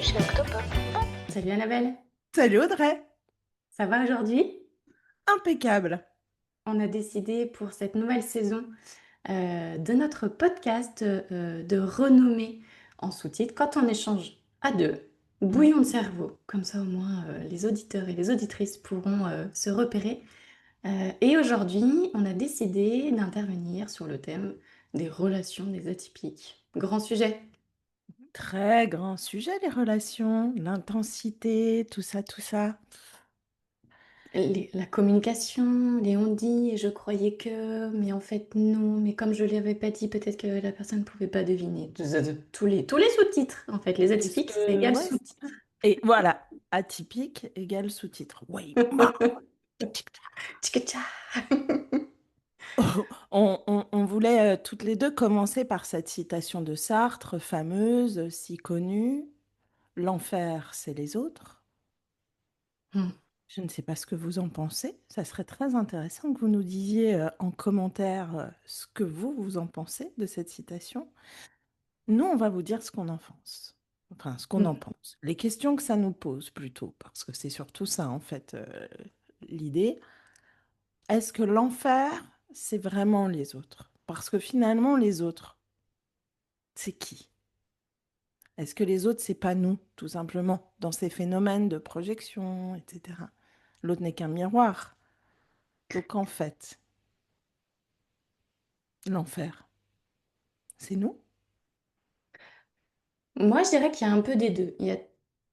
chez Octopop. Salut Annabelle, Salut Audrey, ça va aujourd'hui? impeccable. On a décidé pour cette nouvelle saison de notre podcast de renommer en sous-titre quand on échange à deux, Mhm. bouillon de cerveau. Comme ça au moins les auditeurs et les auditrices pourront se repérer. Et aujourd'hui, on a décidé d'intervenir sur le thème des relations des atypiques. Grand sujet. Très grand sujet, les relations, l'intensité, tout ça, tout ça. La communication, les on-dit, et je croyais que, mais en fait non, mais comme je ne l'avais pas dit, peut-être que la personne ne pouvait pas deviner. Tous les sous-titres, en fait, les Est-ce atypiques, c'est que, égal ouais. sous-titres. Et voilà, atypique égale sous-titre. Oui. Tchika-tcha. On voulait toutes les deux commencer par cette citation de Sartre, fameuse, si connue. L'enfer, c'est les autres. Hmm. Je ne sais pas ce que vous en pensez. Ça serait très intéressant que vous nous disiez en commentaire ce que vous en pensez de cette citation. Nous, on va vous dire ce qu'on en pense. Enfin, ce qu'on en Hmm. pense. Les questions que ça nous pose plutôt, parce que c'est surtout ça, en fait, l'idée. Est-ce que l'enfer, c'est vraiment les autres? Parce que finalement, les autres, c'est qui? Est-ce que les autres, c'est pas nous, tout simplement, dans ces phénomènes de projection, etc. L'autre n'est qu'un miroir. Donc, en fait, l'enfer, c'est nous? Moi, je dirais qu'il y a un peu des deux. Il y a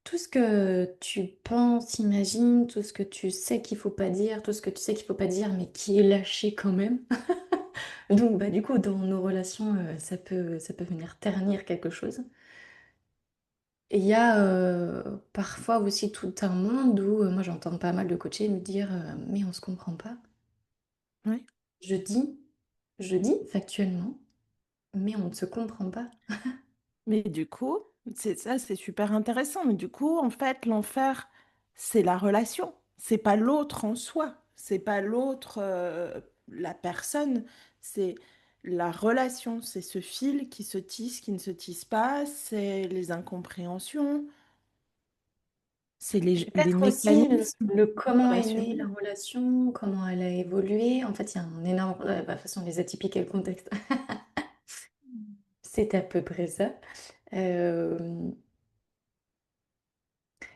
tout ce que tu penses, imagines, tout ce que tu sais qu'il faut pas dire, tout ce que tu sais qu'il faut pas dire, mais qui est lâché quand même. Donc, bah, du coup, dans nos relations, ça peut venir ternir quelque chose. Et il y a parfois aussi tout un monde où moi j'entends pas mal de coachés me dire mais on se comprend pas. Oui. Je dis, je dis factuellement, mais on ne se comprend pas. Mais du coup, c'est ça, c'est super intéressant. Mais du coup, en fait, l'enfer, c'est la relation. C'est pas l'autre en soi. C'est pas l'autre, la personne. C'est la relation. C'est ce fil qui se tisse, qui ne se tisse pas. C'est les incompréhensions. C'est les Peut-être aussi mécanismes le comment est née la relationnels. relation, comment elle a évolué. En fait, il y a un énorme... de toute façon, les atypiques et le contexte, c'est à peu près ça. Euh,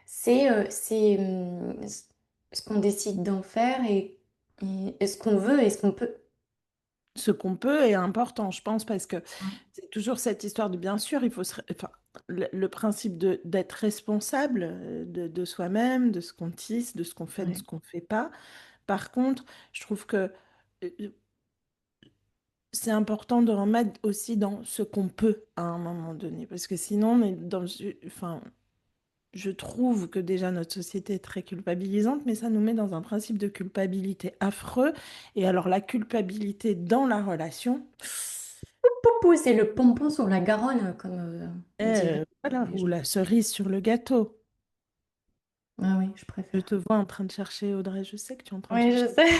c'est ce qu'on décide d'en faire et ce qu'on veut et ce qu'on peut. Ce qu'on peut est important, je pense, parce que c'est toujours cette histoire de, bien sûr, il faut enfin, le principe d'être responsable de soi-même, de ce qu'on tisse, de ce qu'on fait, de ce Ouais. qu'on ne fait pas. Par contre, je trouve que euh, c'est important de remettre aussi dans ce qu'on peut à un moment donné, parce que sinon, on est dans, enfin, je trouve que déjà notre société est très culpabilisante, mais ça nous met dans un principe de culpabilité affreux. Et alors la culpabilité dans la relation, Poupou, c'est le pompon sur la Garonne, comme diraient voilà, les ou gens. la cerise sur le gâteau. Ah oui, je Je préfère. te vois en train de chercher, Audrey, je sais que tu es en train de Oui, chercher. je sais.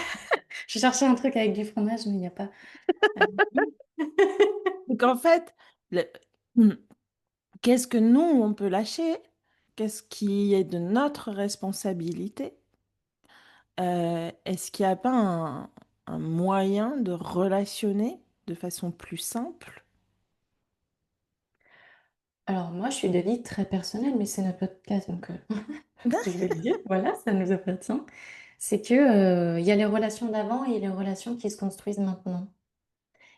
Je cherchais un truc avec du fromage, mais il n'y a pas. Euh, Donc en fait, le- hmm, qu'est-ce que nous, on peut lâcher? Qu'est-ce qui est de notre responsabilité? Est-ce qu'il n'y a pas un moyen de relationner de façon plus simple? Alors moi, je suis d'avis très personnel, mais c'est notre podcast, donc je vais le dire. Voilà, ça nous appartient. C'est que il y a les relations d'avant et les relations qui se construisent maintenant.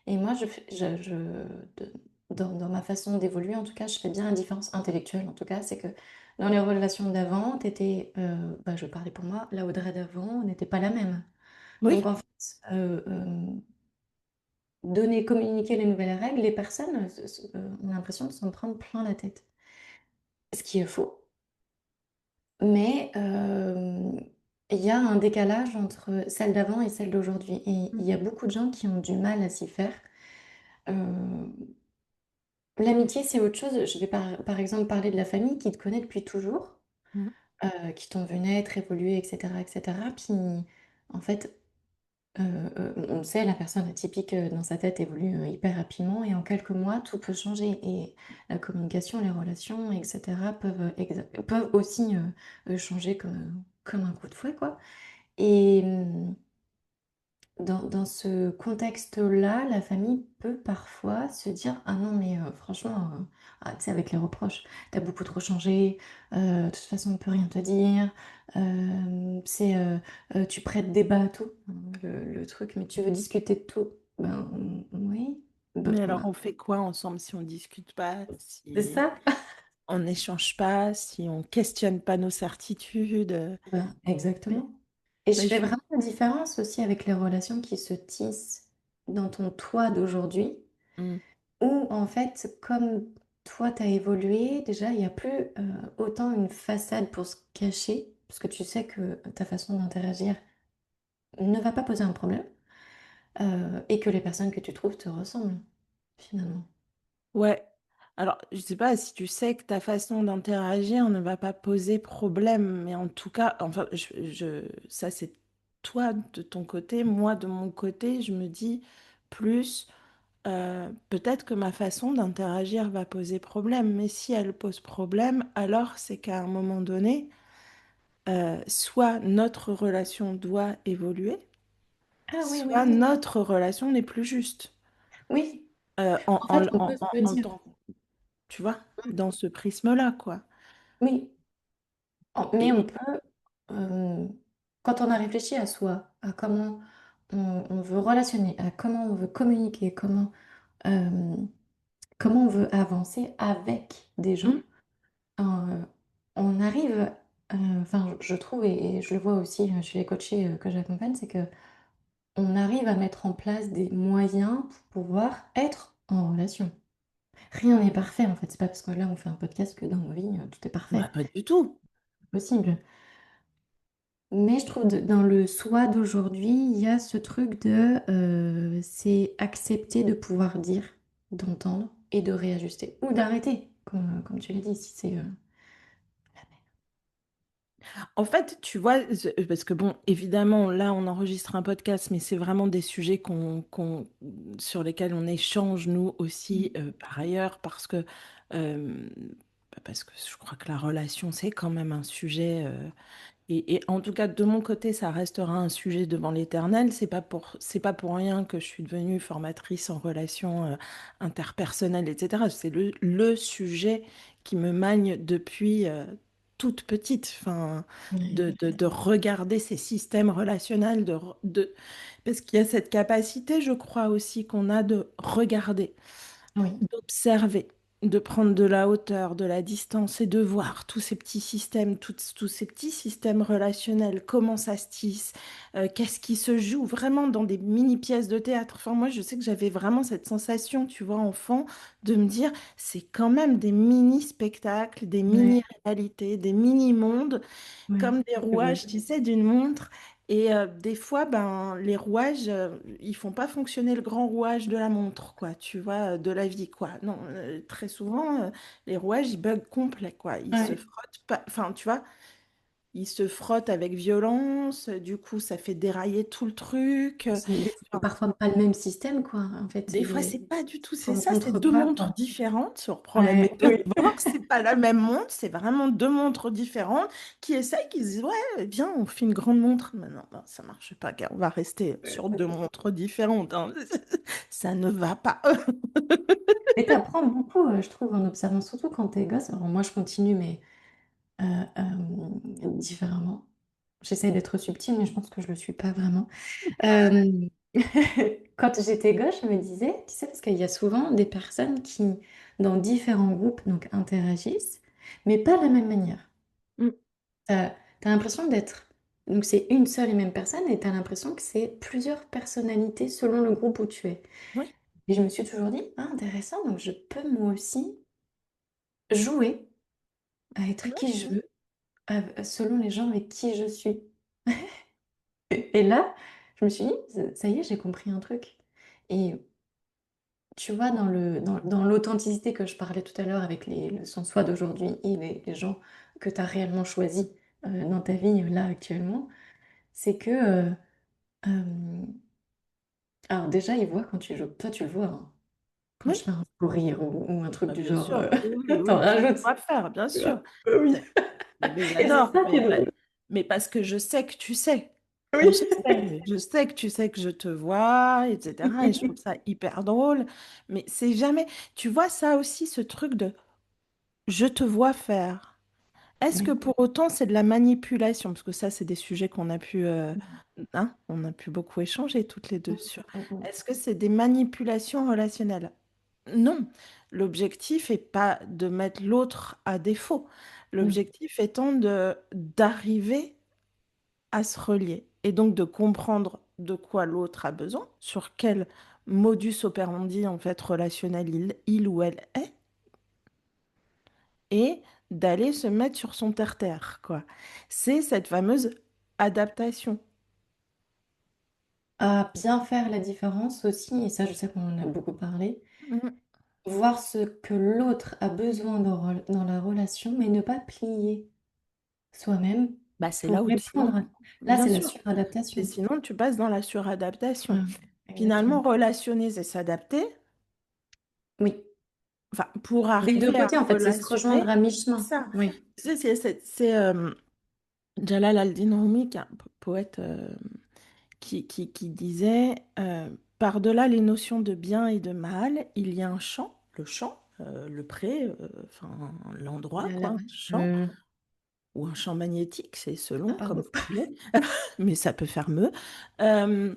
Et moi, de- dans ma façon d'évoluer, en tout cas, je fais bien la différence intellectuelle, en tout cas, c'est que dans les relations d'avant, bah, je parlais pour moi, la Audrey d'avant n'était pas la même. Donc Oui. en fait, donner, communiquer les nouvelles règles, les personnes ont l'impression de s'en prendre plein la tête. Ce qui est faux. Mais il y a un décalage entre celle d'avant et celle d'aujourd'hui. Et il y a beaucoup de gens qui ont du mal à s'y faire. Euh, L'amitié, c'est autre chose. Je vais par exemple parler de la famille qui te connaît depuis toujours, Mhm. qui t'ont vu naître, évoluer, etc., etc. Puis, en fait, On le sait, la personne atypique dans sa tête évolue hyper rapidement et en quelques mois, tout peut changer. Et la communication, les relations, etc. peuvent aussi changer comme un coup de fouet, quoi. Et dans ce contexte-là, la famille peut parfois se dire: «Ah non, mais franchement, ah, tu sais, avec les reproches, t'as beaucoup trop changé, de toute façon, on peut rien te dire, tu prêtes débat à tout». Le truc: «Mais tu veux discuter de tout?» Ben, oui, Mais alors, bah, on fait quoi ensemble si on discute pas, c'est si ça. on n'échange pas, si on questionne pas nos certitudes? Ben, Mais, exactement. Et je mais fais je... vraiment la différence aussi avec les relations qui se tissent dans ton toi d'aujourd'hui. Mm. Où en fait, comme toi, tu as évolué, déjà, il n'y a plus autant une façade pour se cacher, parce que tu sais que ta façon d'interagir ne va pas poser un problème, et que les personnes que tu trouves te ressemblent, finalement. Ouais. Alors, je sais pas si tu sais que ta façon d'interagir ne va pas poser problème, mais en tout cas, enfin, ça c'est toi de ton côté, moi de mon côté, je me dis plus, peut-être que ma façon d'interagir va poser problème, mais si elle pose problème, alors c'est qu'à un moment donné, soit notre relation doit évoluer, Ah oui, oui, soit oui. notre relation n'est plus juste. Oui, Euh, en, en fait, en, on peut en, se en, le en dire. tant- Tu vois, dans ce prisme-là, quoi. Oui, mais on Et peut, euh, quand on a réfléchi à soi, à comment on veut relationner, à comment on veut communiquer, euh, comment on veut avancer avec des gens. hmm, Euh, on arrive, enfin, je trouve, et je le vois aussi chez les coachés que j'accompagne, c'est que on arrive à mettre en place des moyens pour pouvoir être en relation. Rien n'est parfait, en fait. C'est pas parce que là, on fait un podcast que dans nos vies, tout est bah, parfait. pas du tout. C'est possible. Mais je trouve dans le soi d'aujourd'hui, il y a ce truc de c'est accepter de pouvoir dire, d'entendre et de réajuster. Ou d'arrêter, comme tu l'as dit, si c'est En fait, tu vois, parce que bon, évidemment, là, on enregistre un podcast, mais c'est vraiment des sujets sur lesquels on échange, nous aussi, par ailleurs, euh, parce que je crois que la relation, c'est quand même un sujet. Et en tout cas, de mon côté, ça restera un sujet devant l'éternel. C'est pas pour rien que je suis devenue formatrice en relations interpersonnelles, etc. C'est le sujet qui me magne depuis toute petite. Enfin, ouais. de regarder ces systèmes relationnels, parce qu'il y a cette capacité, je crois aussi, qu'on a de regarder, Oui, d'observer, de prendre de la hauteur, de la distance et de voir tous ces petits systèmes, tous ces petits systèmes relationnels, comment ça se tisse, qu'est-ce qui se joue vraiment dans des mini pièces de théâtre. Enfin, moi, je sais que j'avais vraiment cette sensation, tu vois, enfant, de me dire, c'est quand même des mini spectacles, des ouais, mini réalités, des mini mondes ouais, comme des c'est vrai. rouages, tu sais, d'une montre. Et des fois, ben, les rouages, ils font pas fonctionner le grand rouage de la montre, quoi, tu vois, de la vie, quoi. Non, très souvent, les rouages, ils bug complet, quoi. Ils se Ouais. frottent pas, enfin, tu vois, ils se frottent avec violence, du coup, ça fait dérailler tout le truc. C'est parfois pas le même système, quoi. En fait, Des fois, c'est pas du tout, on c'est ça, c'est rencontre deux pas, montres quoi. différentes. Si on reprend la Ouais, oui. métaphore, c'est pas la même montre, c'est vraiment deux montres différentes qui essayent, qui se disent, ouais, viens, on fait une grande montre. Mais non, non, ça marche pas, gars, on va rester sur deux montres différentes, hein. Ça ne va pas. Mais t'apprends beaucoup, je trouve, en observant, surtout quand t'es gosse. Alors moi, je continue, mais différemment. J'essaie d'être subtile, mais je pense que je le suis pas vraiment. Euh, Quand j'étais gosse, je me disais, tu sais, parce qu'il y a souvent des personnes qui, dans différents groupes, donc interagissent, mais pas de la même manière. Mm, T'as l'impression d'être... Donc c'est une seule et même personne et t'as l'impression que c'est plusieurs personnalités selon le groupe où tu es. oui, Et je me suis toujours dit, ah, intéressant, donc je peux moi aussi jouer à être ouais, qui je veux, selon les gens avec qui je suis. Et là, je me suis dit, ça y est, j'ai compris un truc. Et tu vois, dans l'authenticité que je parlais tout à l'heure avec le son soi d'aujourd'hui et les gens que tu as réellement choisis dans ta vie là actuellement, c'est que Alors déjà, il voit quand tu joues. Toi, tu le vois, hein. Quand je Oui, fais un sourire ou un truc bah, du bien genre, sûr. Oui, oui, t'en oui, tu le rajoutes. vois faire, bien Tu vois. sûr. Oui. C'est- Mais Et c'est j'adore, ça qui est drôle. mais parce que je sais que tu sais. Oui. Je sais que tu sais que je te vois, etc. Et je trouve ça hyper drôle. Mais c'est jamais. Tu vois ça aussi, ce truc de je te vois faire. Est-ce que Oui. pour autant c'est de la manipulation? Parce que ça, c'est des sujets qu'on a pu, hein, on a pu beaucoup échanger toutes les deux sur. Est-ce que c'est des manipulations relationnelles? Non. L'objectif est pas de mettre l'autre à défaut. Mm. L'objectif étant de d'arriver à se relier et donc de comprendre de quoi l'autre a besoin, sur quel modus operandi en fait relationnel il ou elle est, et d'aller se mettre sur son terre-terre, quoi. C'est cette fameuse adaptation. À bien faire la différence aussi, et ça, je sais qu'on en a beaucoup parlé, Mhm. voir ce que l'autre a besoin dans la relation, mais ne pas plier soi-même Bah, c'est là pour où sinon, répondre. Là, bien c'est la sûr, et suradaptation. sinon tu passes dans la suradaptation. Ah, Finalement, exactement. relationner, c'est s'adapter. Oui. Enfin, pour Des deux arriver à côtés, en fait, c'est se rejoindre relationner, à c'est mi-chemin. ça. Oui. Tu sais, Jalal al-Din Rumi, qui est un poète qui disait par-delà les notions de bien et de mal, il y a un champ, le champ, le pré, enfin l'endroit, quoi, un champ, ou un champ magnétique, c'est Ah, selon, comme pardon. vous voulez, mais ça peut faire me. Euh,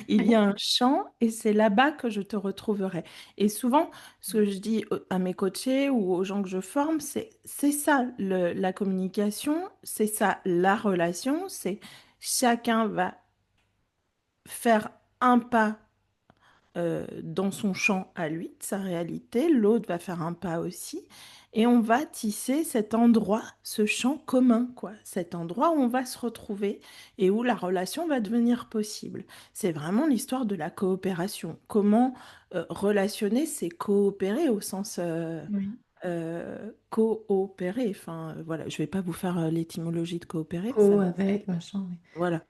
il y a un champ et c'est là-bas que je te retrouverai. Et souvent, ce que je dis à mes coachés ou aux gens que je forme, c'est ça la communication, c'est ça la relation, c'est chacun va faire un pas dans son champ à lui, de sa réalité, l'autre va faire un pas aussi, et on va tisser cet endroit, ce champ commun, quoi, cet endroit où on va se retrouver et où la relation va devenir possible. C'est vraiment l'histoire de la coopération. Comment relationner, c'est coopérer au sens Oui. coopérer. Enfin, voilà, je vais pas vous faire l'étymologie de coopérer, ça. Co avec, machin, oui. Voilà.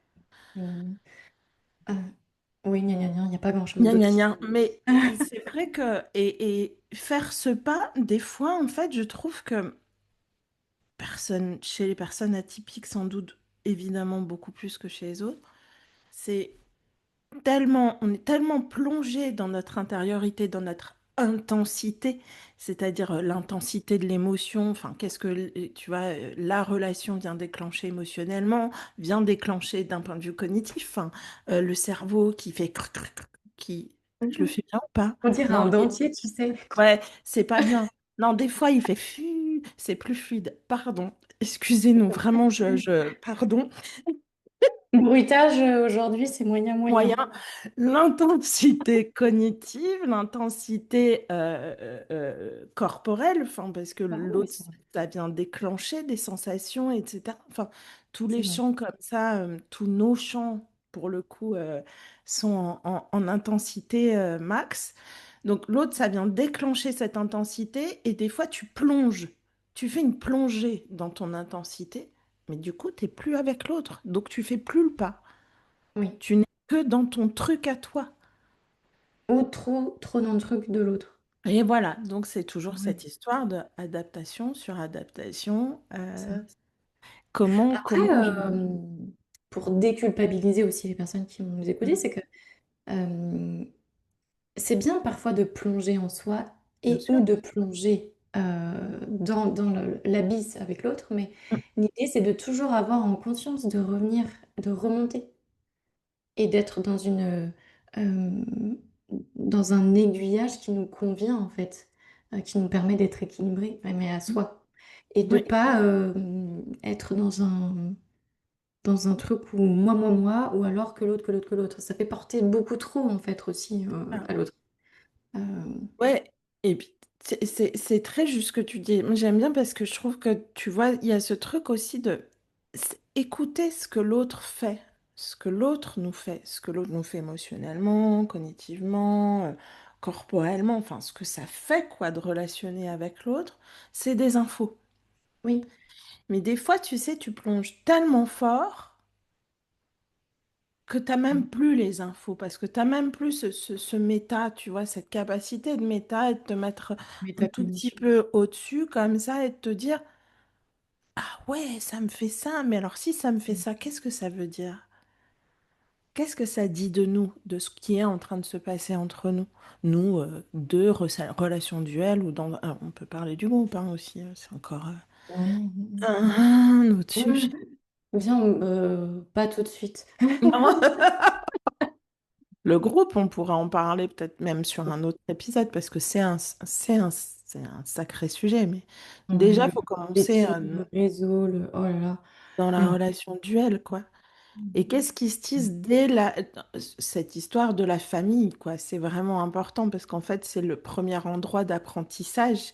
Ah, oui, gna gna gna, il n'y a pas grand-chose Gna, d'autre gna, qui. gna. Mais c'est vrai que, et faire ce pas, des fois, en fait, je trouve que chez les personnes atypiques, sans doute, évidemment, beaucoup plus que chez les autres, c'est on est tellement plongé dans notre intériorité, dans notre intensité, c'est-à-dire l'intensité de l'émotion, enfin, tu vois, la relation vient déclencher émotionnellement, vient déclencher d'un point de vue cognitif, enfin, le cerveau qui fait qui, je le Mhm. fais bien ou pas? On dirait Non, un dentier, tu sais. ouais, c'est pas bien. Non, des fois, il fait c'est plus fluide. Pardon, excusez-nous, vraiment, pardon. Bruitage, aujourd'hui, c'est moyen moyen. Moyen, l'intensité cognitive, l'intensité corporelle, enfin, parce que Ah oui, l'autre, c'est vrai. ça vient déclencher des sensations, etc. Enfin, tous les C'est vrai. champs comme ça, tous nos champs, pour le coup, sont en intensité max. Donc l'autre, ça vient déclencher cette intensité et des fois, tu plonges. Tu fais une plongée dans ton intensité, mais du coup, tu n'es plus avec l'autre. Donc tu fais plus le pas. Oui. Tu n'es que dans ton truc à toi. Ou trop, trop dans le truc de l'autre. Et voilà, donc c'est toujours Ouais, cette histoire d'adaptation sur adaptation. ça. Comment Après, je... pour déculpabiliser aussi les personnes qui vont nous écouter, Mhm. c'est que euh, c'est bien parfois de plonger en soi Bien et ou sûr. de plonger dans l'abysse avec l'autre, mais l'idée c'est de toujours avoir en conscience de revenir, de remonter et d'être dans un aiguillage qui nous convient en fait, qui nous permet d'être équilibré, mais à Mhm. soi. Et de Oui, pas être dans un truc où moi, ou alors que l'autre, que l'autre, que l'autre. Ça fait porter beaucoup trop en fait aussi ah, à l'autre. Euh, ouais. Et puis, c'est très juste ce que tu dis. Moi, j'aime bien parce que je trouve que, tu vois, il y a ce truc aussi de écouter ce que l'autre fait, ce que l'autre nous fait, ce que l'autre nous fait émotionnellement, cognitivement, corporellement, enfin, ce que ça fait, quoi, de relationner avec l'autre, c'est des infos. oui, Mais des fois, tu sais, tu plonges tellement fort que tu n'as même plus les infos, parce que tu n'as même plus ce méta, tu vois, cette capacité de méta et de te mettre un tout petit Métacognition. peu au-dessus comme ça et de te dire, ah ouais, ça me fait ça, mais alors si ça me fait ça, qu'est-ce que ça veut dire? Qu'est-ce que ça dit de nous, de ce qui est en train de se passer entre nous? Nous, deux relations duelles, ou dans, on peut parler du groupe hein, aussi, c'est encore Ouais. un autre Ouais. sujet. Viens, pas tout de suite. Non. Le groupe, on pourra en parler peut-être même sur un autre épisode parce que c'est un sacré sujet. Mais Ouais, déjà, le il faut commencer marketing, le réseau, le... Oh là là. dans la Ouais. relation duel, quoi. Et qu'est-ce qui se tisse dès cette histoire de la famille, quoi. C'est vraiment important parce qu'en fait, c'est le premier endroit d'apprentissage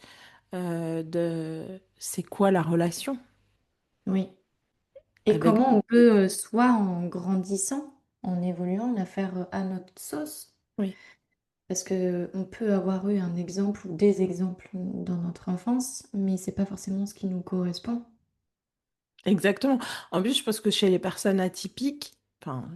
de c'est quoi la relation Oui. Et avec... comment on peut, soit en grandissant, en évoluant, la faire à notre sauce. Oui. Parce que on peut avoir eu un exemple ou des exemples dans notre enfance, mais c'est pas forcément ce qui nous correspond. Exactement. En plus, je pense que chez les personnes atypiques, enfin,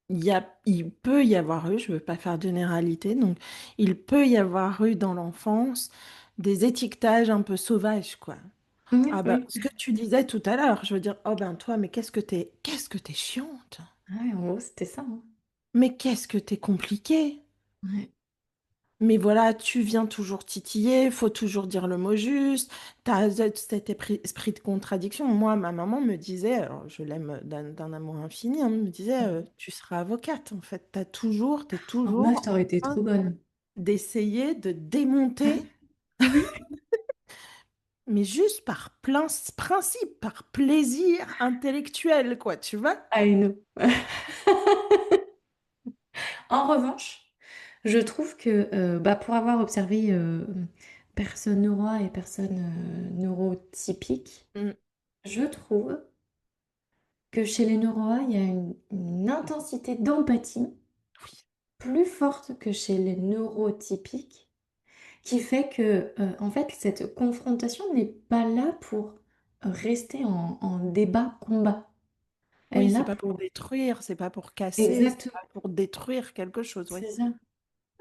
il peut y avoir eu, je ne veux pas faire de généralité, donc il peut y avoir eu dans l'enfance des étiquetages un peu sauvages, quoi. Oui, Ah ben, oui. ce que tu disais tout à l'heure, je veux dire, oh ben toi, mais qu'est-ce que t'es chiante, Ouais, en gros, c'était ça, hein. mais qu'est-ce que t'es compliqué. Ouais. Mais voilà, tu viens toujours titiller, faut toujours dire le mot juste, t'as cet esprit de contradiction. Moi, ma maman me disait, alors je l'aime d'un amour infini, hein, me disait, tu seras avocate en fait. T'es En maths, toujours t'aurais été en train trop bonne. d'essayer de démonter, Oui. mais juste par plein principe, par plaisir intellectuel, quoi, tu vois? I know. En revanche, je trouve que bah, pour avoir observé personnes neuro et personnes neurotypiques, Mm. je trouve que chez les neuroas, il y a une intensité d'empathie Oui, plus forte que chez les neurotypiques, qui fait que en fait, cette confrontation n'est pas là pour rester en débat, combat. Elle oui, est c'est là pas pour pour... détruire, c'est pas pour casser, c'est Exactement, pas pour détruire quelque chose, oui. c'est ça.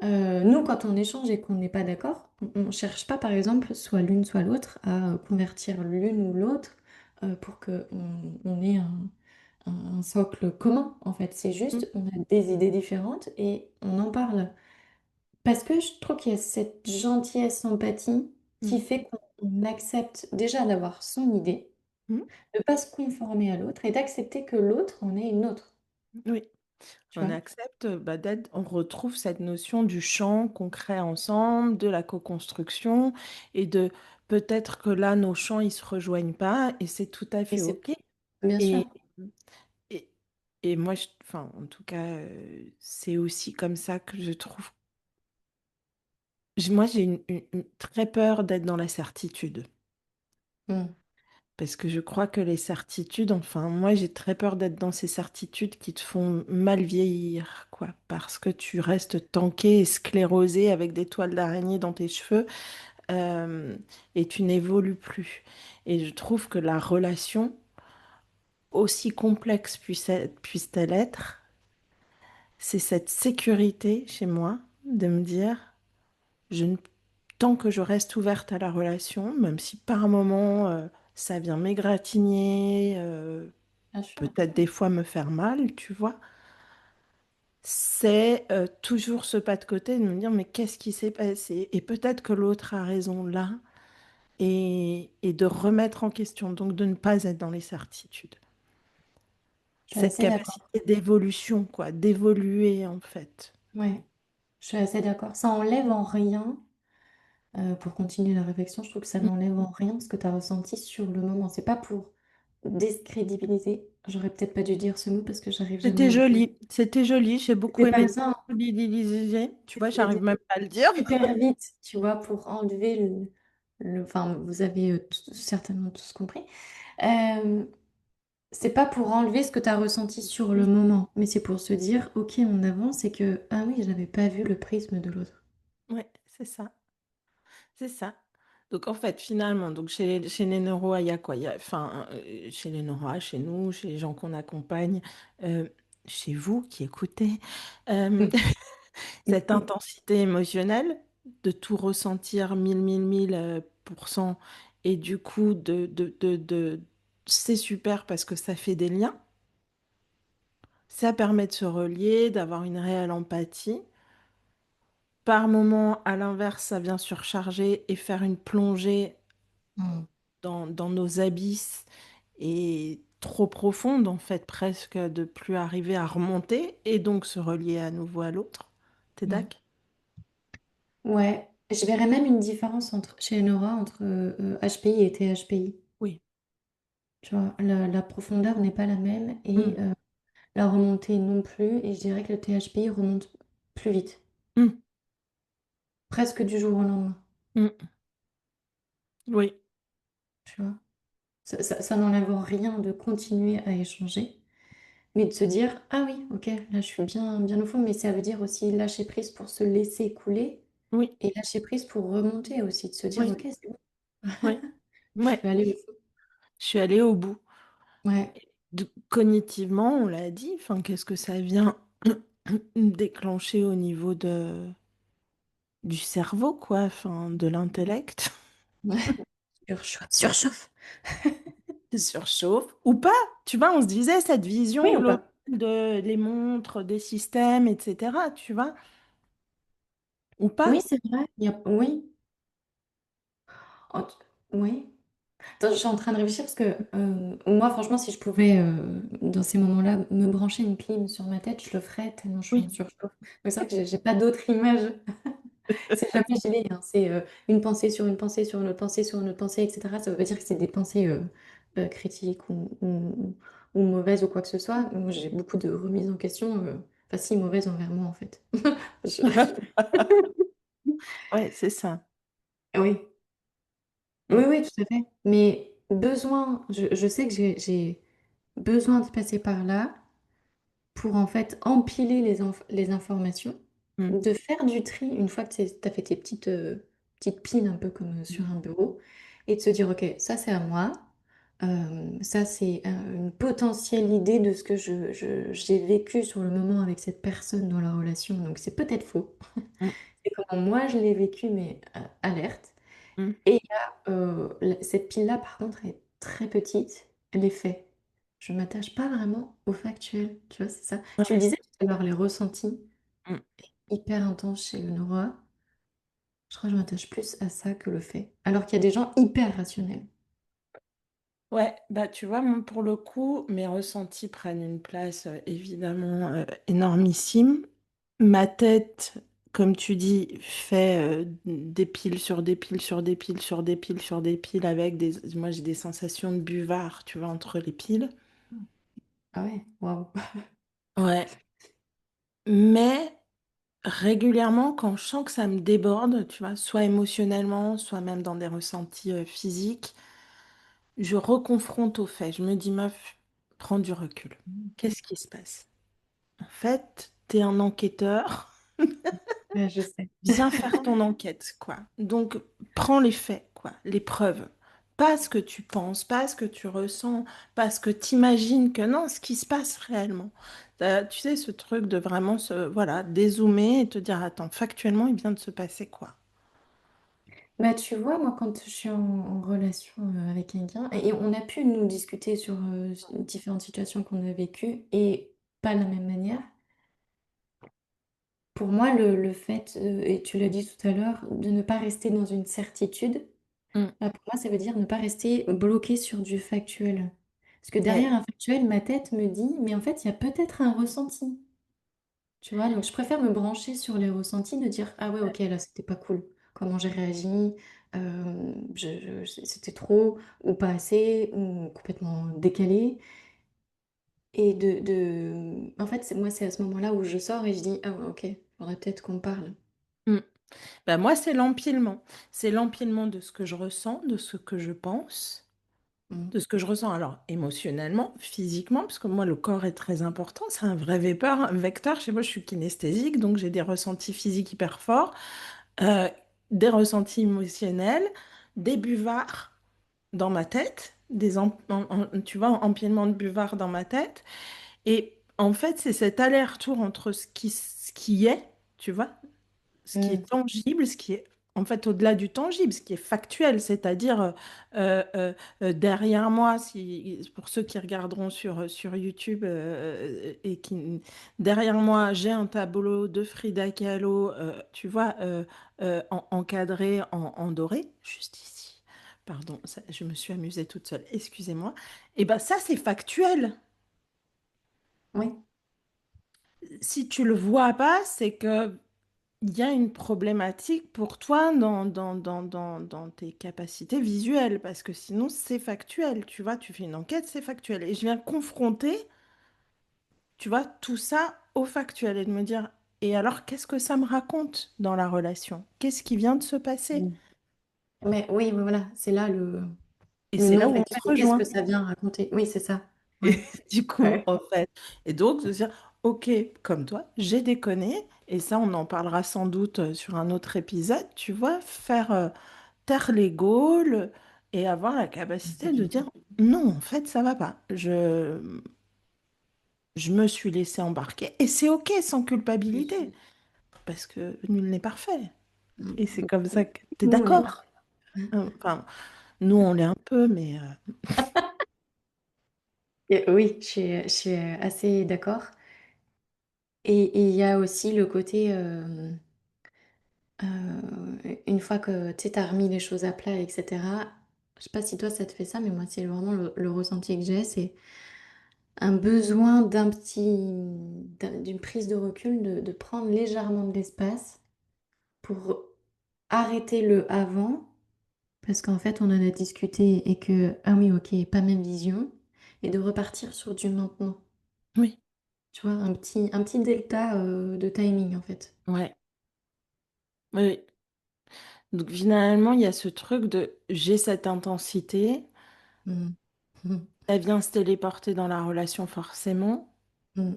Nous, quand on échange et qu'on n'est pas d'accord, on ne cherche pas, par exemple, soit l'une, soit l'autre, à convertir l'une ou l'autre pour qu'on on ait un socle commun, en fait. C'est Mm, juste, on a des idées différentes et on en parle. Parce que je trouve qu'il y a cette gentillesse, empathie qui mm, fait qu'on accepte déjà d'avoir son idée, mm. de ne pas se conformer à l'autre et d'accepter que l'autre en ait une autre. Oui. Tu On vois? accepte, bah, on retrouve cette notion du champ qu'on crée ensemble, de la co-construction et de peut-être que là, nos champs, ils se rejoignent pas et c'est tout à Et fait c'est OK. bien sûr. Et, et, et moi, enfin, en tout cas, c'est aussi comme ça que je trouve. Moi, j'ai très peur d'être dans la certitude. Mm. Parce que je crois que les certitudes, enfin, moi j'ai très peur d'être dans ces certitudes qui te font mal vieillir, quoi. Parce que tu restes tanké et sclérosé avec des toiles d'araignée dans tes cheveux euh, et tu n'évolues plus. Et je trouve que la relation, aussi complexe puisse-t-elle être, c'est cette sécurité chez moi de me dire, je ne tant que je reste ouverte à la relation, même si par moment ça vient m'égratigner, Bien sûr. peut-être des fois me faire mal, tu vois, c'est toujours ce pas de côté de me dire mais qu'est-ce qui s'est passé? Et peut-être que l'autre a raison là, et de remettre en question, donc de ne pas être dans les certitudes. Je suis Cette assez d'accord. capacité d'évolution, quoi, d'évoluer en fait. Ouais, je suis assez d'accord. Ça enlève en rien, pour continuer la réflexion, je trouve que ça Mm. n'enlève en rien ce que tu as ressenti sur le moment. C'est pas pour décrédibiliser. J'aurais peut-être pas dû dire ce mot parce que j'arrive jamais à le dire. C'était joli, j'ai beaucoup C'est pas aimé ça, hein. décrédibiliser, tu vois, C'était j'arrive dit même pas à le dire. super vite, tu vois, pour enlever Enfin, vous avez certainement tous compris. Euh, c'est pas pour enlever ce que tu as ressenti sur le moment, mais c'est pour se dire, ok, on avance et que, ah oui, je n'avais pas vu le prisme de l'autre. Ouais, c'est ça. C'est ça. Donc en fait, finalement, donc chez les neuroas, il y a quoi? Enfin, chez les neuroas, chez nous, chez les gens qu'on accompagne, euh, chez vous qui écoutez, euh, cette intensité émotionnelle, de tout ressentir pour cent, et du coup, c'est super parce que ça fait des liens, ça permet de se relier, d'avoir une réelle empathie. Par moment, à l'inverse, ça vient surcharger et faire une plongée Mm. dans nos abysses et trop profonde, en fait, presque de plus arriver à remonter et donc se relier à nouveau à l'autre. T'es Mm. d'accord? Ouais, je verrais même une différence chez Enora entre HPI et THPI. Oui. Tu vois, la profondeur n'est pas la même Mm, et la remontée non plus. Et je dirais que le THPI remonte plus vite, mm, presque du jour au lendemain. mm. Oui, Tu vois, ça n'enlève rien de continuer à échanger, mais de se dire, ah oui, ok, là je suis bien, bien au fond, mais ça veut dire aussi lâcher prise pour se laisser couler oui, et lâcher prise pour remonter aussi, de se dire, oui, ok, c'est bon, oui. je Ouais, peux aller au fond. je suis allée au bout. Ouais. Cognitivement, on l'a dit, enfin, qu'est-ce que ça vient déclencher au niveau du cerveau, quoi, enfin, de l'intellect? Surchauffe, surchauffe. Surchauffe ou pas. Tu vois, on se disait cette vision Oui ou globale pas? de les montres, des systèmes, etc. Tu vois, ou Oui, pas. c'est vrai. Oui. Oh, oui. Attends, je suis en train de réfléchir parce que moi, franchement, si je pouvais, dans ces moments-là, me brancher une clim sur ma tête, je le ferais tellement je suis en Oui. surchauffe. Mais c'est vrai que j'ai pas d'autre image. C'est jamais gelé, hein. C'est une pensée sur une pensée sur une autre pensée sur une autre pensée, etc. Ça veut pas dire que c'est des pensées critiques ou mauvaises ou quoi que ce soit. Moi, j'ai beaucoup de remises en question, enfin, si mauvaises envers moi, en fait. Je- Ouais, c'est ça. Oui. Oui, Mm, oui, tout à fait. Mais je sais que j'ai besoin de passer par là pour en fait empiler les informations, mm, de faire du tri une fois que tu as fait tes petites piles un peu comme sur un bureau, et de se dire, OK, ça c'est à moi. Ça c'est une potentielle idée de ce que j'ai vécu sur le moment avec cette personne dans la relation. Donc c'est peut-être faux. mm, C'est comment moi je l'ai vécu, mais alerte. mm. Et il y a, cette pile-là, par contre, est très petite. Les faits. Je m'attache pas vraiment au factuel. Tu vois, c'est ça. Tu le Ouais. disais tout à l'heure, les ressentis Mm. hyper intenses chez le Nora. Je crois que je m'attache plus à ça que le fait. Alors qu'il y a des gens hyper rationnels. Ouais, bah tu vois, moi, pour le coup, mes ressentis prennent une place évidemment énormissime. Ma tête, comme tu dis, fait des piles sur des piles sur des piles sur des piles sur des piles avec des... Moi, j'ai des sensations de buvard, tu vois, entre les piles. Ah ouais, waouh. Ouais. Mais régulièrement, quand je sens que ça me déborde, tu vois, soit émotionnellement, soit même dans des ressentis physiques, je reconfronte au fait. Je me dis, meuf, prends du recul. Qu'est-ce qui se passe? En fait, t'es un enquêteur. Ouais, je sais. Viens faire ton enquête, quoi. Donc, prends les faits, quoi, les preuves. Pas ce que tu penses, pas ce que tu ressens, pas ce que tu imagines que non, ce qui se passe réellement. Tu sais, ce truc de vraiment voilà, dézoomer et te dire, attends, factuellement, il vient de se passer quoi? Bah, tu vois, moi, quand je suis en relation avec quelqu'un, et on a pu nous discuter sur différentes situations qu'on a vécues, et pas de la même manière. Pour moi, le fait, et tu l'as dit tout à l'heure, de ne pas rester dans une certitude, Mm. bah, pour moi, ça veut dire ne pas rester bloqué sur du factuel. Parce que Ouais. derrière un factuel, ma tête me dit, mais en fait, il y a peut-être un ressenti. Tu vois, donc je préfère me brancher sur les ressentis, de dire, ah ouais, ok, là, c'était pas cool. Comment j'ai réagi, c'était trop, ou pas assez, ou complètement décalé. Et en fait, moi, c'est à ce moment-là où je sors et je dis, ah ouais, ok, faudrait peut-être qu'on parle. Mm. Ben, moi, c'est l'empilement. C'est l'empilement de ce que je ressens, de ce que je pense, Mm. de ce que je ressens. Alors, émotionnellement, physiquement, parce que moi, le corps est très important. C'est un vrai vecteur, un vecteur. Chez moi, je suis kinesthésique, donc j'ai des ressentis physiques hyper forts, euh, des ressentis émotionnels, des buvards dans ma tête, tu vois, empilement de buvards dans ma tête. En fait, c'est cet aller-retour entre ce qui est, tu vois, ce qui est Mm. tangible, ce qui est en fait au-delà du tangible, ce qui est factuel, c'est-à-dire euh, euh, derrière moi, si, pour ceux qui regarderont sur YouTube et qui derrière moi, j'ai un tableau de Frida Kahlo, tu vois, encadré en doré, juste ici. Pardon, je me suis amusée toute seule, excusez-moi. Et ben ça, c'est factuel. Oui. Si tu le vois pas, c'est que il y a une problématique pour toi dans tes capacités visuelles, parce que sinon c'est factuel, tu vois, tu fais une enquête, c'est factuel. Et je viens confronter, tu vois, tout ça au factuel et de me dire, et alors qu'est-ce que ça me raconte dans la relation? Qu'est-ce qui vient de se passer? Mm. Mais oui, oui, voilà, c'est là Et le c'est là non où on se factuel. Qu'est-ce que rejoint. ça vient raconter? Oui, c'est ça. Et Ouais. du coup, Ouais. en fait, et donc de dire, ok, comme toi, j'ai déconné, et ça on en parlera sans doute sur un autre épisode, tu vois, faire taire l'ego et avoir la capacité de dire non, en fait, ça va pas. Je me suis laissé embarquer et c'est OK sans culpabilité parce que nul n'est parfait. Mm. Et c'est comme ça que tu es Nous, on est là. d'accord. Enfin, nous, on l'est un peu, mais Et oui, je suis assez d'accord. Et il y a aussi le côté, une fois que tu as remis les choses à plat, etc., je sais pas si toi ça te fait ça, mais moi c'est vraiment le ressenti que j'ai, c'est un besoin d'une prise de recul, de prendre légèrement de l'espace pour arrêter le avant, parce qu'en fait on en a discuté et que, ah oui, ok, pas même vision, et de repartir sur du maintenant. oui, Tu vois, un petit delta de timing en fait. ouais, oui, oui. Donc finalement, il y a ce truc de j'ai cette intensité, Mm. Mm. elle vient se téléporter dans la relation forcément. Mm.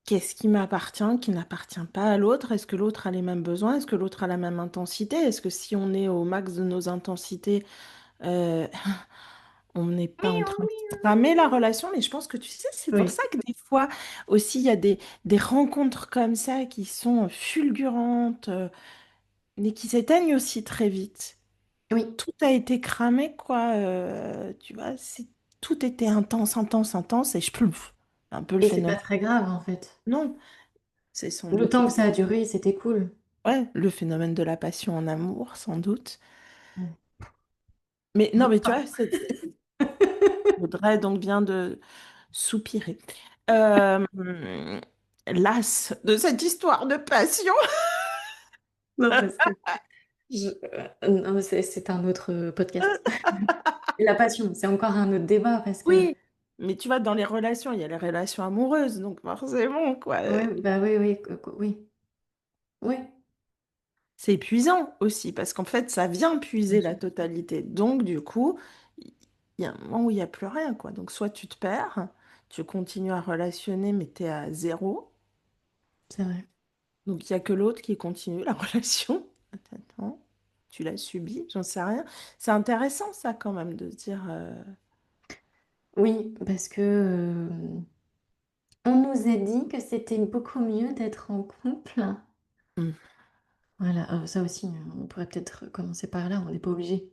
Qu'est-ce qui m'appartient, qui n'appartient pas à l'autre? Est-ce que l'autre a les mêmes besoins? Est-ce que l'autre a la même intensité? Est-ce que si on est au max de nos intensités, euh, on n'est pas en train de cramer la relation? Mais je pense que tu sais, c'est pour Oui, ça que des fois aussi, il y a des rencontres comme ça qui sont fulgurantes, mais qui s'éteignent aussi très vite. oui. Tout a été cramé, quoi. Tu vois, tout était intense, intense, intense, et je peux un peu le Et c'est pas phénomène. très grave en fait. Non, c'est sans Le doute temps que ça a duré, c'était cool. ouais, le phénomène de la passion en amour, sans doute. Mm. Mais non, mais tu vois, Audrey donc vient de soupirer. Euh, Las de cette histoire de passion. Non, parce que non, c'est un autre podcast. La passion, c'est encore un autre débat parce que Oui, mais tu vois, dans les relations, il y a les relations amoureuses, donc forcément, quoi. ouais, bah oui, oui, oui, oui, C'est épuisant aussi, parce qu'en fait, ça vient bien puiser la sûr, totalité. Donc, du coup, il y a un moment où il n'y a plus rien, quoi. Donc, soit tu te perds, tu continues à relationner, mais tu es à zéro. c'est vrai. Donc, il n'y a que l'autre qui continue la relation. Attends, tu l'as subi, j'en sais rien. C'est intéressant, ça, quand même, de se dire. Oui, parce que on nous a dit que c'était beaucoup mieux d'être en couple. Hmm. Voilà, ça aussi, on pourrait peut-être commencer par là, on n'est pas obligé.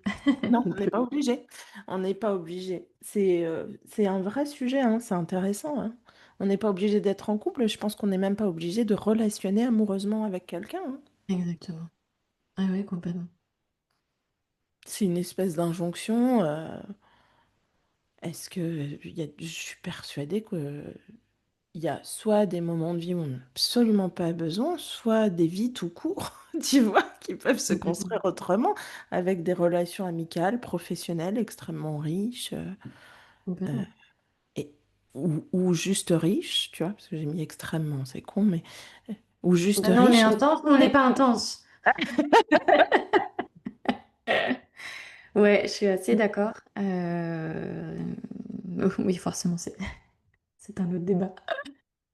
Non, On on n'est peut- pas obligé. On n'est pas obligé. C'est un vrai sujet, hein, c'est intéressant, hein. On n'est pas obligé d'être en couple. Je pense qu'on n'est même pas obligé de relationner amoureusement avec quelqu'un, hein. Exactement. Ah oui, complètement. C'est une espèce d'injonction. Est-ce que je suis persuadée que il y a soit des moments de vie où on n'a absolument pas besoin, soit des vies tout court, tu vois, qui peuvent se Complètement. construire autrement, avec des relations amicales, professionnelles extrêmement riches, euh, Complètement. et, ou juste riches, tu vois, parce que j'ai mis extrêmement, c'est con, mais ou juste Maintenant, on est riches. intense, mais on n'est pas intense. Ouais, je suis assez d'accord. Oui, forcément, c'est un autre débat.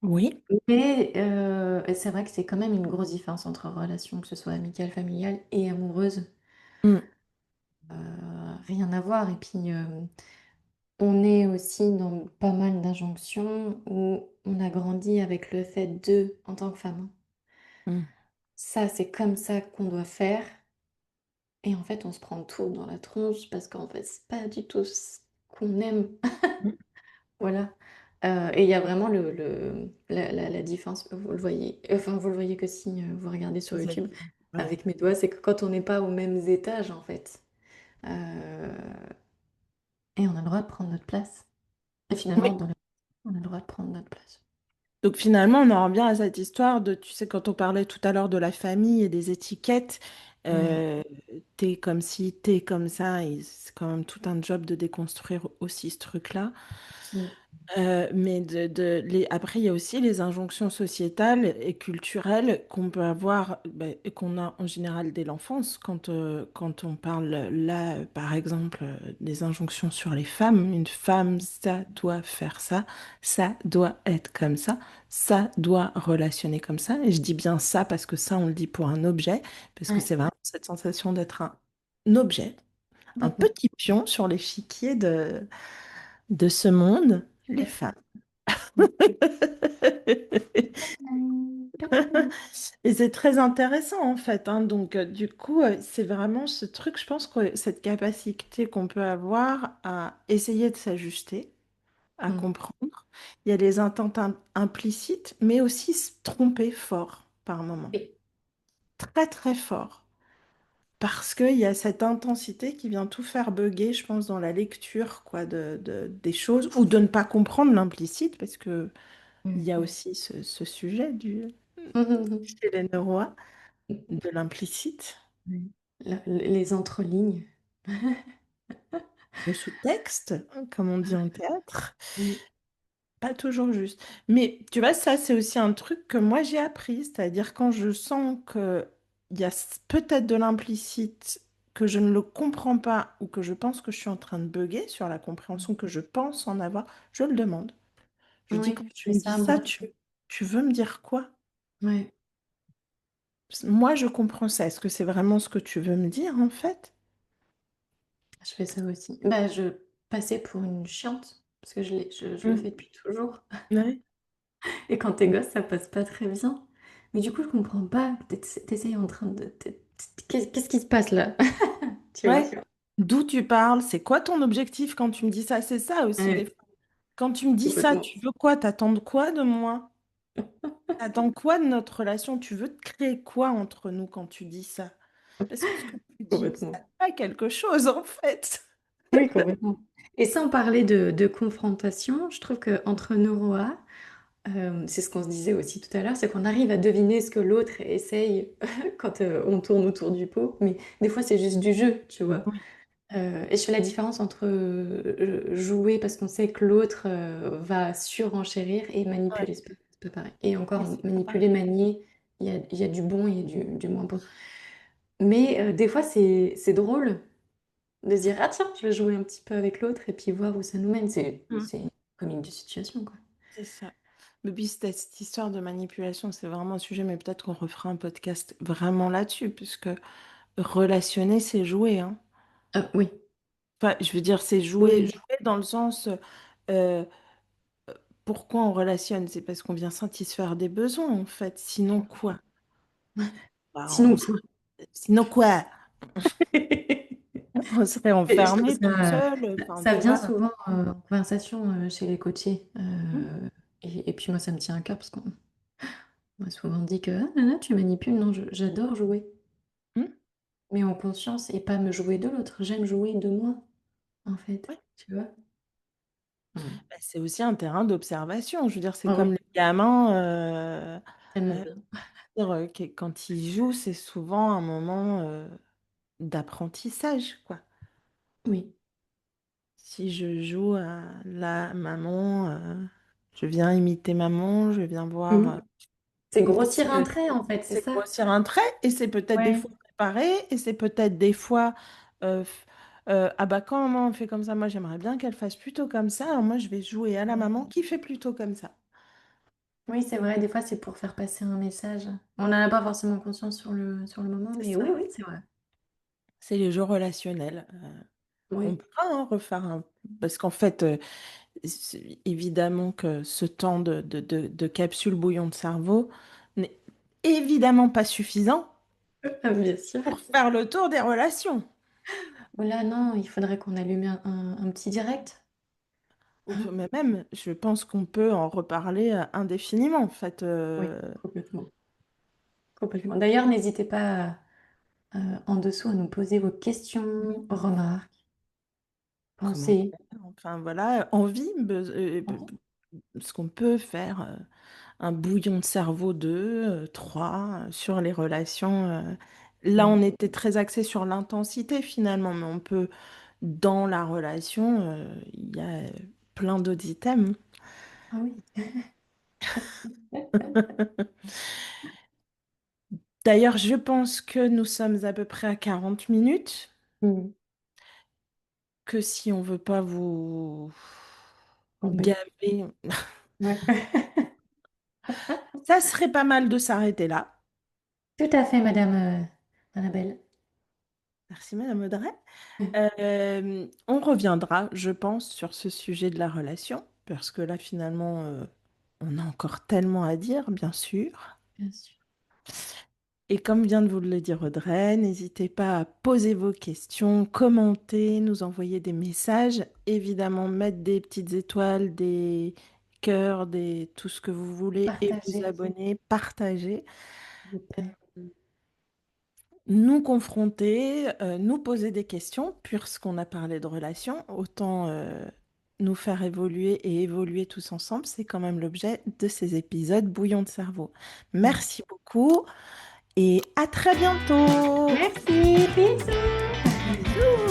Oui. Mais c'est vrai que c'est quand même une grosse différence entre relations, que ce soit amicale, familiale et amoureuse. Mm. Rien à voir. Et puis, on est aussi dans pas mal d'injonctions où on a grandi avec le fait de en tant que femme. Mm. Ça, c'est comme ça qu'on doit faire et en fait, on se prend tout dans la tronche parce qu'en fait, c'est pas du tout ce qu'on aime. Mm. Voilà, et il y a vraiment la différence, vous le voyez enfin, vous le voyez que si, vous regardez sur Les YouTube habitants. Ouais. avec mes doigts, c'est que quand on n'est pas aux mêmes étages, en fait, heu et on a le droit de prendre notre place et finalement, Oui. dans le on a le droit de prendre notre place. Donc finalement, on en revient à cette histoire de, tu sais, quand on parlait tout à l'heure de la famille et des étiquettes, Ouais. euh, t'es comme ci, t'es comme ça, et c'est quand même tout un job de déconstruire aussi ce truc-là. Mmh. Mais après, il y a aussi les injonctions sociétales et culturelles qu'on peut avoir, ben, et qu'on a en général dès l'enfance. Quand on parle là, par exemple, des injonctions sur les femmes, une femme, ça doit faire ça doit être comme ça doit relationner comme ça. Et je dis bien ça parce que ça, on le dit pour un objet, parce que Ouais, c'est vraiment cette sensation d'être un objet, un complètement. petit pion sur l'échiquier de ce monde, les femmes. Mmh. Complètement. Et c'est très intéressant en fait, hein. Donc, du coup, c'est vraiment ce truc, je pense que cette capacité qu'on peut avoir à essayer de s'ajuster, à Mmh. comprendre. Il y a les intentes implicites, mais aussi se tromper fort par moment. Oui. Très, très fort. Parce qu'il y a cette intensité qui vient tout faire bugger, je pense, dans la lecture quoi, des choses, ou de ne pas comprendre l'implicite, parce que il y a Mmh. aussi ce sujet Mmh mh, mmh. chez les Neurois de l'implicite, Oui. Les entrelignes. le sous-texte, comme on dit en théâtre, Oui. pas toujours juste. Mais tu vois, ça, c'est aussi un truc que moi j'ai appris, c'est-à-dire quand je sens que il y a peut-être de l'implicite, que je ne le comprends pas ou que je pense que je suis en train de bugger sur la compréhension que je pense en avoir, je le demande. Je dis, Oui, quand je tu fais me dis ça ça, beaucoup. tu veux me dire quoi? Ouais, Moi, je comprends ça. Est-ce que c'est vraiment ce que tu veux me dire, en fait? je fais ça aussi. Bah, je passais pour une chiante parce que je le Mm. fais depuis toujours Ouais. et quand tu es gosse, ça passe pas très bien. Mais du coup, je comprends pas. Tu en train de qu'est-ce qui se passe là? Tu vois? Ouais. D'où tu parles? C'est quoi ton objectif quand tu me dis ça? C'est ça aussi, des Ouais, fois. Quand tu me dis ça, complètement. tu veux quoi? T'attends de quoi de moi? T'attends quoi de notre relation? Tu veux te créer quoi entre nous quand tu dis ça? Parce que ce que tu dis, ça Complètement. pas quelque chose, en fait. Oui, complètement. Et sans parler de confrontation, je trouve qu'entre neuroas, c'est ce qu'on se disait aussi tout à l'heure, c'est qu'on arrive à deviner ce que l'autre essaye quand, on tourne autour du pot, mais des fois, c'est juste du jeu, tu vois? Oui, Et je fais la différence entre, jouer parce qu'on sait que l'autre, va surenchérir et ouais. manipuler, c'est pas pareil. Et Et encore c'est pas manipuler, pareil. manier, il y a du bon, il y a du moins bon. Mais, des fois, c'est drôle de se dire: «Ah tiens, je vais jouer un petit peu avec l'autre et puis voir où ça nous mène». Mm. C'est comme une situation, quoi. C'est ça. Mais puis, cette histoire de manipulation, c'est vraiment un sujet, mais peut-être qu'on refera un podcast vraiment là-dessus, puisque relationner, c'est jouer, hein. Oui. Enfin, je veux dire, c'est Oui, jouer, oui. jouer dans le sens, euh, pourquoi on relationne? C'est parce qu'on vient satisfaire des besoins, en fait. Sinon quoi? Bah, Sinon quoi? sinon quoi? On serait Et je trouve enfermé toute ça seule. Enfin, ça tu vient vois. souvent, en conversation, chez les coachés, Mm, et puis moi ça me tient à cœur parce qu'on m'a souvent dit que: «Ah Nana, tu manipules». Non, je j'adore jouer, mm, mais en conscience et pas me jouer de l'autre. J'aime jouer de moi, en fait, ouais. tu vois? Mmh. Bah, c'est aussi un terrain d'observation. Je veux dire, c'est Ah oui, comme les gamins. tellement bien. Quand ils jouent, c'est souvent un moment d'apprentissage, quoi. Oui. Si je joue à la maman, je viens imiter maman, je viens voir. Mmh. C'est Si grossir un le- trait, en fait, c'est c'est ça? grossir un trait, et c'est peut-être des Ouais. fois préparé, et c'est peut-être des fois. Ah bah quand maman fait comme ça, moi j'aimerais bien qu'elle fasse plutôt comme ça. Alors moi je vais jouer à la maman qui fait plutôt comme ça. Oui, c'est vrai, des fois, c'est pour faire passer un message. On n'en a pas forcément conscience sur le moment, C'est mais oui, ça. oui, c'est vrai. C'est les jeux relationnels. On Oui. pourra, hein, refaire un parce qu'en fait, évidemment que ce temps de capsule bouillon de cerveau n'est évidemment pas suffisant Ah, bien sûr. pour faire le tour des relations. Oh là, non, il faudrait qu'on allume un petit direct. Mais même, je pense qu'on peut en reparler indéfiniment, en fait. Oui, complètement. Complètement. D'ailleurs, n'hésitez pas en dessous à nous poser vos questions, remarques, pensées. Commentaires, enfin voilà, envie, ce qu'on peut faire un bouillon de cerveau 2 3 sur les relations. Là, Mm. on était très axé sur l'intensité finalement, mais on peut, dans la relation, il y a plein d'autres items. Ah oui. D'ailleurs, je pense que nous sommes à peu près à 40 minutes, Mm. que si on veut pas vous Embête. gaver, Ouais. ça serait pas mal de s'arrêter là. Tout à fait, Madame Annabelle. Merci, Madame Audrey. On reviendra, je pense, sur ce sujet de la relation, parce que là, finalement, on a encore tellement à dire, bien sûr. Bien sûr. Et comme vient de vous le dire Audrey, n'hésitez pas à poser vos questions, commenter, nous envoyer des messages, évidemment mettre des petites étoiles, des cœurs, tout ce que vous voulez, et vous Partagez, abonner, partager. s'il vous plaît. Nous confronter, nous poser des questions, puisqu'on a parlé de relations, autant nous faire évoluer et évoluer tous ensemble, c'est quand même l'objet de ces épisodes bouillon de cerveau. Mm. Merci beaucoup et à très bientôt. Merci, bisous. Bisous.